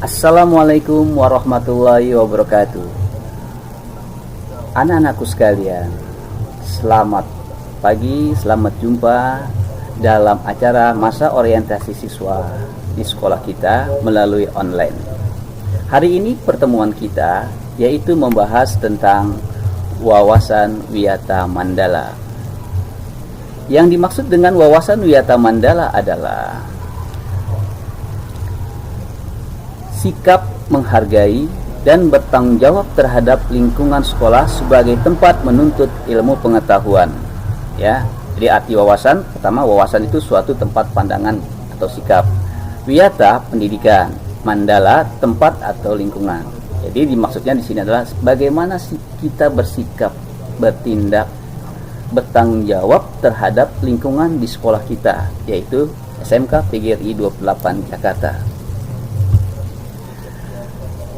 Assalamualaikum warahmatullahi wabarakatuh. Anak-anakku sekalian, selamat pagi, selamat jumpa dalam acara masa orientasi siswa di sekolah kita melalui online. Hari ini pertemuan kita yaitu membahas tentang wawasan Wiyata Mandala. Yang dimaksud dengan wawasan Wiyata Mandala adalah sikap menghargai dan bertanggung jawab terhadap lingkungan sekolah sebagai tempat menuntut ilmu pengetahuan. Ya, jadi arti wawasan, pertama wawasan itu suatu tempat pandangan atau sikap. Wiyata pendidikan, mandala tempat atau lingkungan. Jadi dimaksudnya di sini adalah bagaimana kita bersikap, bertindak, bertanggung jawab terhadap lingkungan di sekolah kita, yaitu SMK PGRI 28 Jakarta.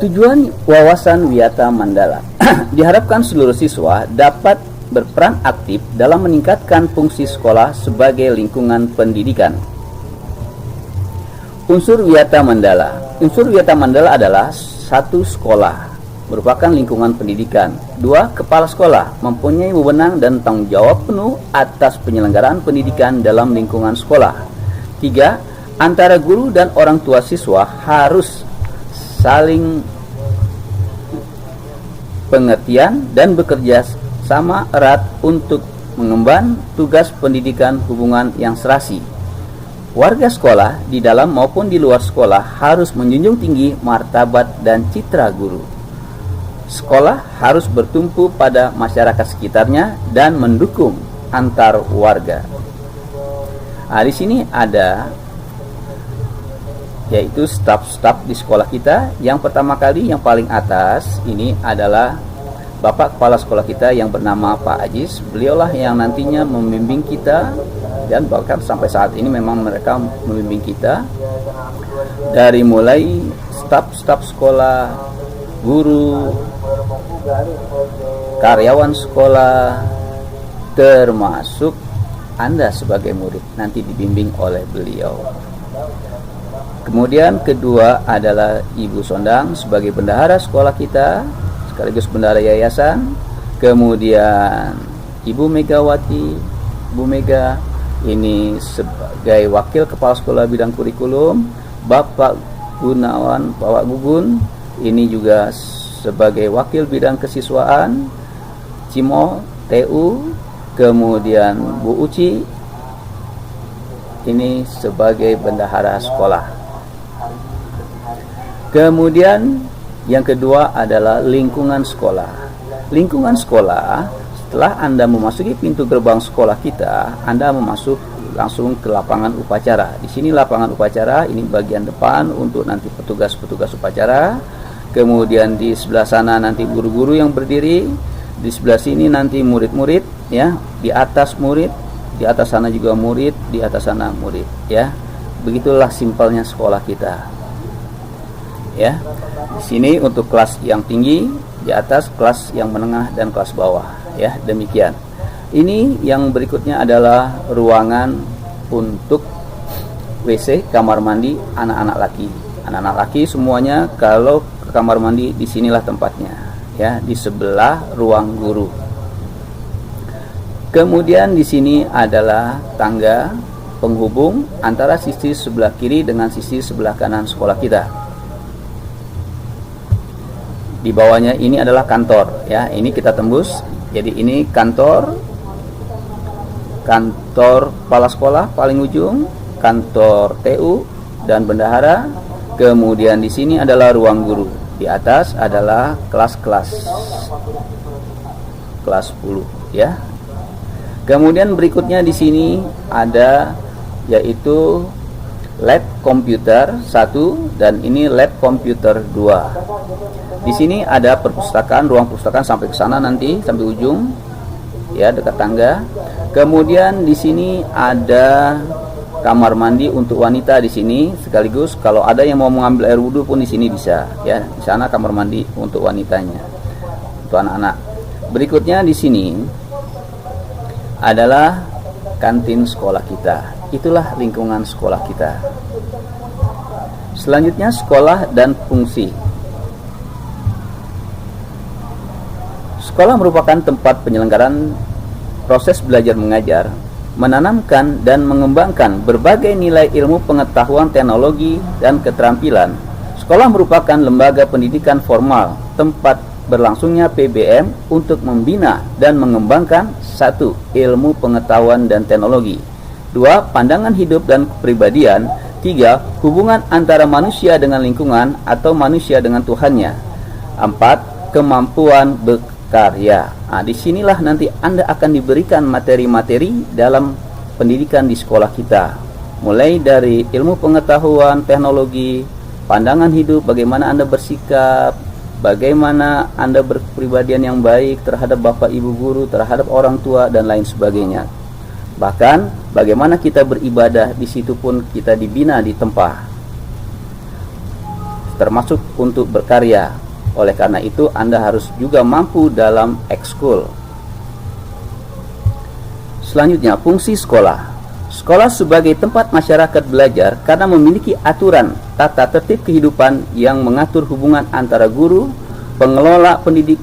Tujuan wawasan Wiyata Mandala diharapkan seluruh siswa dapat berperan aktif dalam meningkatkan fungsi sekolah sebagai lingkungan pendidikan. Unsur Wiyata Mandala. Unsur Wiyata Mandala adalah satu, sekolah merupakan lingkungan pendidikan. Dua, kepala sekolah mempunyai wewenang dan tanggung jawab penuh atas penyelenggaraan pendidikan dalam lingkungan sekolah. Tiga, antara guru dan orang tua siswa harus saling pengertian dan bekerja sama erat untuk mengemban tugas pendidikan hubungan yang serasi. Warga sekolah di dalam maupun di luar sekolah harus menjunjung tinggi martabat dan citra guru. Sekolah harus bertumpu pada masyarakat sekitarnya dan mendukung antar warga. Di sini ada yaitu staf-staf di sekolah kita. Yang pertama kali, yang paling atas ini adalah Bapak Kepala Sekolah kita yang bernama Pak Ajis. Beliaulah yang nantinya membimbing kita, dan bahkan sampai saat ini memang mereka membimbing kita dari mulai staf-staf sekolah, guru, karyawan sekolah, termasuk Anda sebagai murid nanti dibimbing oleh beliau. Kemudian kedua adalah Ibu Sondang sebagai bendahara sekolah kita sekaligus bendahara yayasan. Kemudian Ibu Megawati, Bu Mega ini sebagai wakil kepala sekolah bidang kurikulum. Bapak Gunawan, Bapak Gugun ini juga sebagai wakil bidang kesiswaan. Cimo TU, kemudian Bu Uci ini sebagai bendahara sekolah. Kemudian yang kedua adalah lingkungan sekolah. Lingkungan sekolah, setelah Anda memasuki pintu gerbang sekolah kita, Anda masuk langsung ke lapangan upacara. Di sini lapangan upacara, ini bagian depan untuk nanti petugas-petugas upacara. Kemudian di sebelah sana nanti guru-guru yang berdiri. Di sebelah sini nanti murid-murid, ya. Di atas murid, di atas sana juga murid, di atas sana murid, ya. Begitulah simpelnya sekolah kita. Ya, di sini untuk kelas yang tinggi, di atas kelas yang menengah dan kelas bawah. Ya, demikian. Ini yang berikutnya adalah ruangan untuk WC, kamar mandi anak-anak laki. Anak-anak laki semuanya kalau ke kamar mandi di sinilah tempatnya. Ya, di sebelah ruang guru. Kemudian di sini adalah tangga penghubung antara sisi sebelah kiri dengan sisi sebelah kanan sekolah kita. Di bawahnya ini adalah kantor, ya. Ini kita tembus. Jadi ini kantor kepala sekolah paling ujung, kantor TU dan bendahara. Kemudian di sini adalah ruang guru. Di atas adalah kelas-kelas, kelas 10, ya. Kemudian berikutnya di sini ada yaitu lab komputer 1 dan ini lab komputer 2. Di sini ada perpustakaan, ruang perpustakaan sampai ke sana nanti, sampai ujung, ya, dekat tangga. Kemudian di sini ada kamar mandi untuk wanita di sini, sekaligus kalau ada yang mau mengambil air wudhu pun di sini bisa, ya. Di sana kamar mandi untuk wanitanya, untuk anak-anak. Berikutnya di sini adalah kantin sekolah kita. Itulah lingkungan sekolah kita. Selanjutnya, sekolah dan fungsi. Sekolah merupakan tempat penyelenggaraan proses belajar mengajar, menanamkan dan mengembangkan berbagai nilai ilmu pengetahuan, teknologi, dan keterampilan. Sekolah merupakan lembaga pendidikan formal, tempat berlangsungnya PBM untuk membina dan mengembangkan 1. Ilmu pengetahuan dan teknologi, 2. Pandangan hidup dan kepribadian, 3. Hubungan antara manusia dengan lingkungan atau manusia dengan Tuhannya, 4. Kemampuan berkarya. Disinilah nanti Anda akan diberikan materi-materi dalam pendidikan di sekolah kita, mulai dari ilmu pengetahuan, teknologi, pandangan hidup, bagaimana Anda bersikap, bagaimana Anda berkepribadian yang baik terhadap Bapak Ibu guru, terhadap orang tua, dan lain sebagainya. Bahkan bagaimana kita beribadah, di situ pun kita dibina di tempat, termasuk untuk berkarya. Oleh karena itu Anda harus juga mampu dalam ekskul. Selanjutnya, fungsi sekolah. Sekolah sebagai tempat masyarakat belajar karena memiliki aturan tata tertib kehidupan yang mengatur hubungan antara guru, pengelola pendidik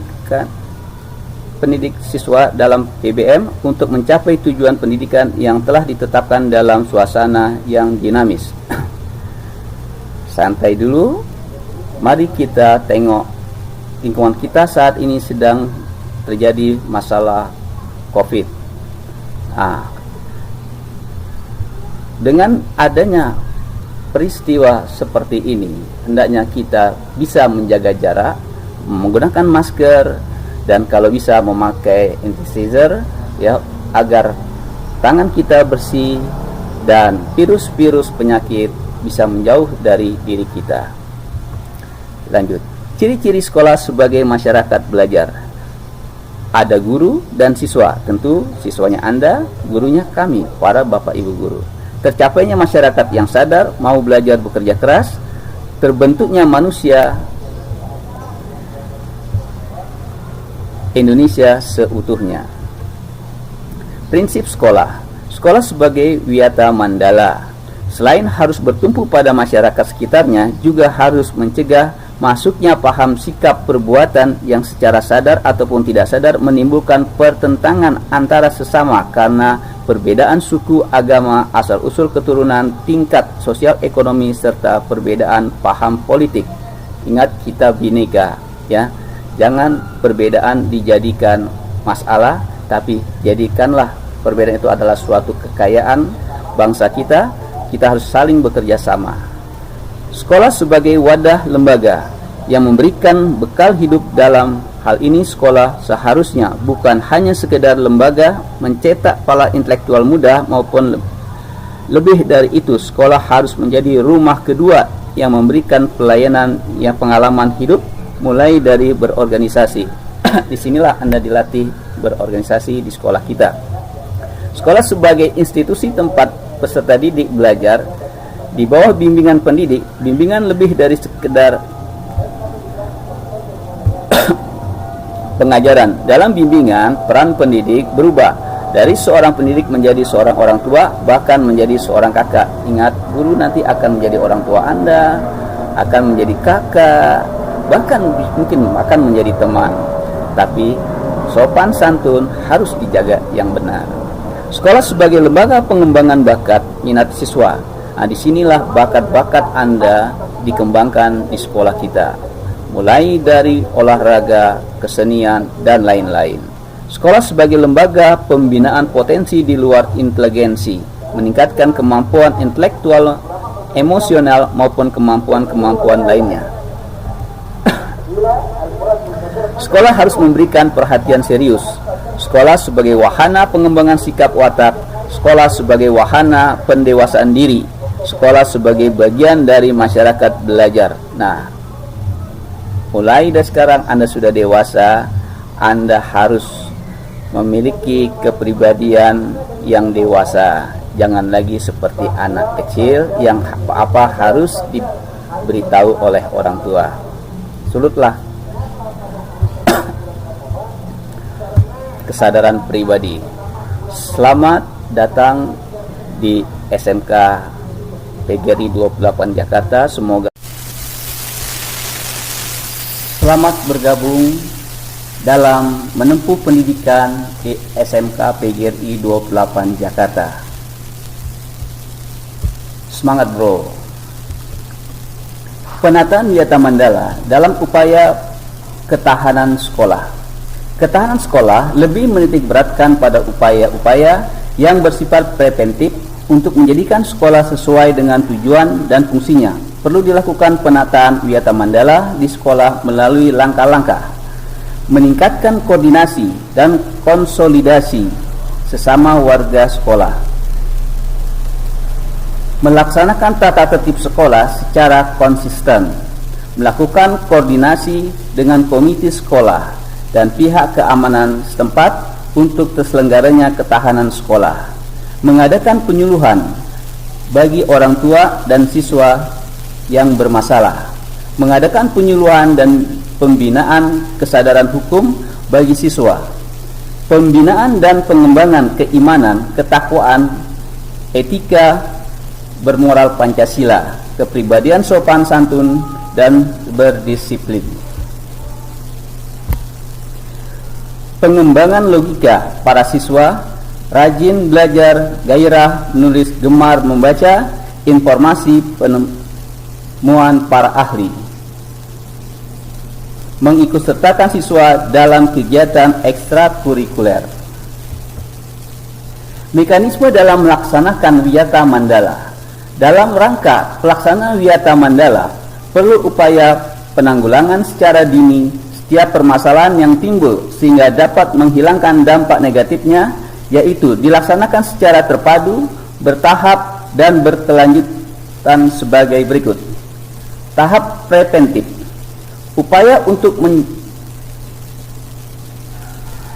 siswa dalam PBM untuk mencapai tujuan pendidikan yang telah ditetapkan dalam suasana yang dinamis. Santai dulu, mari kita tengok lingkungan kita saat ini sedang terjadi masalah COVID. Dengan adanya peristiwa seperti ini, hendaknya kita bisa menjaga jarak, menggunakan masker, dan kalau bisa memakai sanitizer, ya, agar tangan kita bersih dan virus-virus penyakit bisa menjauh dari diri kita. Lanjut, ciri-ciri sekolah sebagai masyarakat belajar. Ada guru dan siswa, tentu siswanya Anda, gurunya kami, para Bapak Ibu guru. Tercapainya masyarakat yang sadar, mau belajar, bekerja keras, terbentuknya manusia Indonesia seutuhnya. Prinsip sekolah. Sekolah sebagai wiyata mandala. Selain harus bertumpu pada masyarakat sekitarnya, juga harus mencegah masuknya paham sikap perbuatan yang secara sadar ataupun tidak sadar menimbulkan pertentangan antara sesama karena perbedaan suku, agama, asal-usul keturunan, tingkat sosial ekonomi, serta perbedaan paham politik. Ingat, kita bineka, ya. Jangan perbedaan dijadikan masalah, tapi jadikanlah perbedaan itu adalah suatu kekayaan bangsa kita. Kita harus saling bekerja sama. Sekolah sebagai wadah lembaga yang memberikan bekal hidup. Dalam hal ini sekolah seharusnya bukan hanya sekedar lembaga mencetak para intelektual muda, maupun lebih dari itu, sekolah harus menjadi rumah kedua yang memberikan pelayanan yang pengalaman hidup, mulai dari berorganisasi. Disinilah Anda dilatih berorganisasi di sekolah kita. Sekolah sebagai institusi tempat peserta didik belajar di bawah bimbingan pendidik. Bimbingan lebih dari sekedar pengajaran. Dalam bimbingan, peran pendidik berubah dari seorang pendidik menjadi seorang orang tua, bahkan menjadi seorang kakak. Ingat, guru nanti akan menjadi orang tua Anda, akan menjadi kakak, bahkan mungkin akan menjadi teman. Tapi sopan santun harus dijaga yang benar. Sekolah sebagai lembaga pengembangan bakat minat siswa. Disinilah bakat-bakat Anda dikembangkan di sekolah kita, mulai dari olahraga, kesenian, dan lain-lain. Sekolah sebagai lembaga pembinaan potensi di luar inteligensi, meningkatkan kemampuan intelektual, emosional, maupun kemampuan-kemampuan lainnya. Sekolah harus memberikan perhatian serius. Sekolah sebagai wahana pengembangan sikap watak. Sekolah sebagai wahana pendewasaan diri. Sekolah sebagai bagian dari masyarakat belajar. Nah, mulai dari sekarang Anda sudah dewasa, Anda harus memiliki kepribadian yang dewasa. Jangan lagi seperti anak kecil yang apa-apa harus diberitahu oleh orang tua. Sulutlah kesadaran pribadi. Selamat datang di SMK PGRI 28 Jakarta. Semoga Selamat bergabung dalam menempuh pendidikan di SMK PGRI 28 Jakarta. Semangat bro. Penataan Wiyata Mandala dalam upaya ketahanan sekolah. Ketahanan sekolah lebih menitik beratkan pada upaya-upaya yang bersifat preventif untuk menjadikan sekolah sesuai dengan tujuan dan fungsinya. Perlu dilakukan penataan Wiyata Mandala di sekolah melalui langkah-langkah meningkatkan koordinasi dan konsolidasi sesama warga sekolah, melaksanakan tata tertib sekolah secara konsisten, melakukan koordinasi dengan komite sekolah dan pihak keamanan setempat untuk terselenggaranya ketahanan sekolah, mengadakan penyuluhan bagi orang tua dan siswa yang bermasalah, mengadakan penyuluhan dan pembinaan kesadaran hukum bagi siswa, pembinaan dan pengembangan keimanan, ketakwaan, etika bermoral Pancasila, kepribadian sopan santun dan berdisiplin. Pengembangan logika para siswa, rajin belajar, gairah menulis, gemar membaca informasi penemuan para ahli, mengikutsertakan siswa dalam kegiatan ekstrakurikuler. Mekanisme dalam melaksanakan Wiyata Mandala. Dalam rangka pelaksanaan Wiyata Mandala, perlu upaya penanggulangan secara dini setiap permasalahan yang timbul sehingga dapat menghilangkan dampak negatifnya, yaitu dilaksanakan secara terpadu, bertahap, dan berkelanjutan sebagai berikut. Tahap preventif. Upaya untuk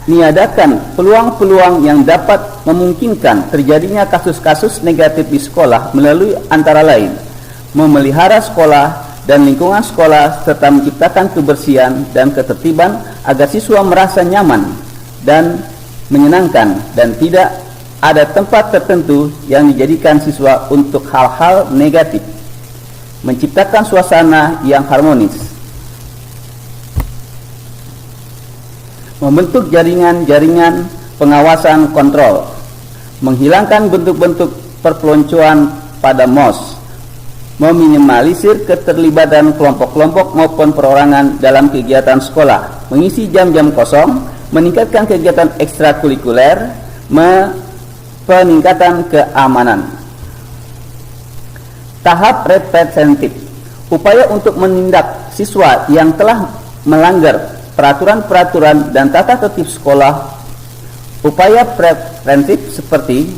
meniadakan peluang-peluang yang dapat memungkinkan terjadinya kasus-kasus negatif di sekolah melalui antara lain memelihara sekolah dan lingkungan sekolah serta menciptakan kebersihan dan ketertiban agar siswa merasa nyaman dan menyenangkan dan tidak ada tempat tertentu yang dijadikan siswa untuk hal-hal negatif, menciptakan suasana yang harmonis, membentuk jaringan-jaringan pengawasan kontrol, menghilangkan bentuk-bentuk perpeloncoan pada MOS, meminimalisir keterlibatan kelompok-kelompok maupun perorangan dalam kegiatan sekolah, mengisi jam-jam kosong, meningkatkan kegiatan ekstrakurikuler, peningkatan keamanan. Tahap representatif. Upaya untuk menindak siswa yang telah melanggar peraturan-peraturan dan tata tertib sekolah. Upaya preventif seperti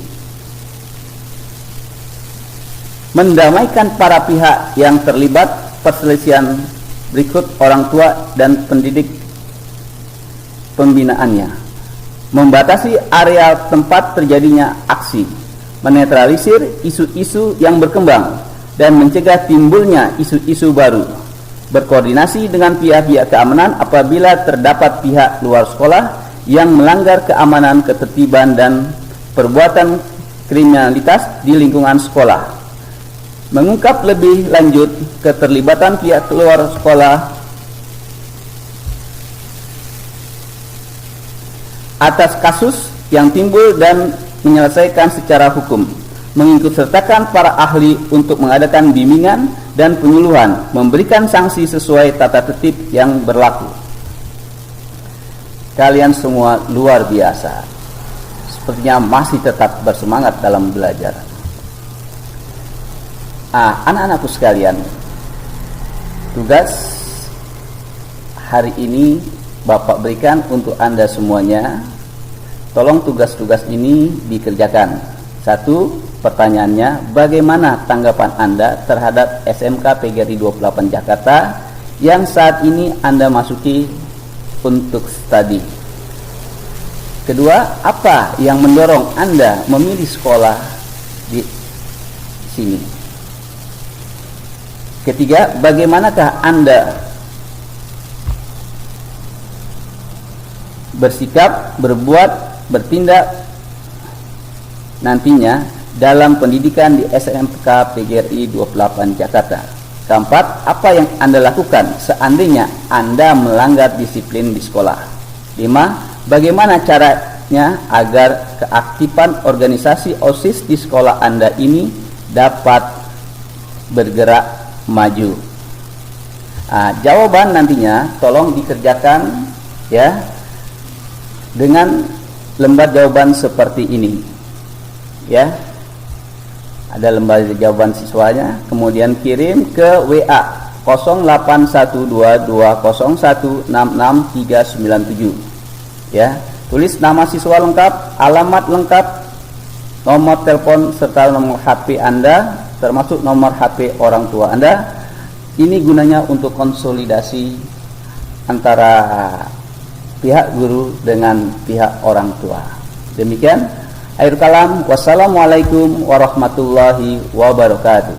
mendamaikan para pihak yang terlibat perselisihan berikut orang tua dan pendidik pembinaannya, membatasi area tempat terjadinya aksi, menetralisir isu-isu yang berkembang dan mencegah timbulnya isu-isu baru, berkoordinasi dengan pihak-pihak keamanan apabila terdapat pihak luar sekolah yang melanggar keamanan, ketertiban, dan perbuatan kriminalitas di lingkungan sekolah, mengungkap lebih lanjut keterlibatan pihak luar sekolah atas kasus yang timbul dan menyelesaikan secara hukum, mengikutsertakan para ahli untuk mengadakan bimbingan dan penyuluhan, memberikan sanksi sesuai tata tertib yang berlaku. Kalian semua luar biasa, sepertinya masih tetap bersemangat dalam belajar. Anak-anakku sekalian, tugas hari ini Bapak berikan untuk Anda semuanya. Tolong tugas-tugas ini dikerjakan. 1. Pertanyaannya, bagaimana tanggapan Anda terhadap SMK PGRI 28 Jakarta yang saat ini Anda masuki untuk studi? Kedua, apa yang mendorong Anda memilih sekolah di sini? Ketiga, bagaimanakah Anda bersikap, berbuat, bertindak nantinya dalam pendidikan di SMK PGRI 28 Jakarta? Keempat, apa yang Anda lakukan seandainya Anda melanggar disiplin di sekolah? 5. Bagaimana caranya agar keaktifan organisasi OSIS di sekolah Anda ini dapat bergerak maju? Jawaban nantinya tolong dikerjakan ya dengan lembar jawaban seperti ini ya. Ada lembar jawaban siswanya, kemudian kirim ke WA 081220166397 ya. Tulis nama siswa lengkap, alamat lengkap, nomor telepon serta nomor HP Anda termasuk nomor HP orang tua Anda. Ini gunanya untuk konsolidasi antara pihak guru dengan pihak orang tua. Demikian akhir kalam. Wassalamualaikum warahmatullahi wabarakatuh.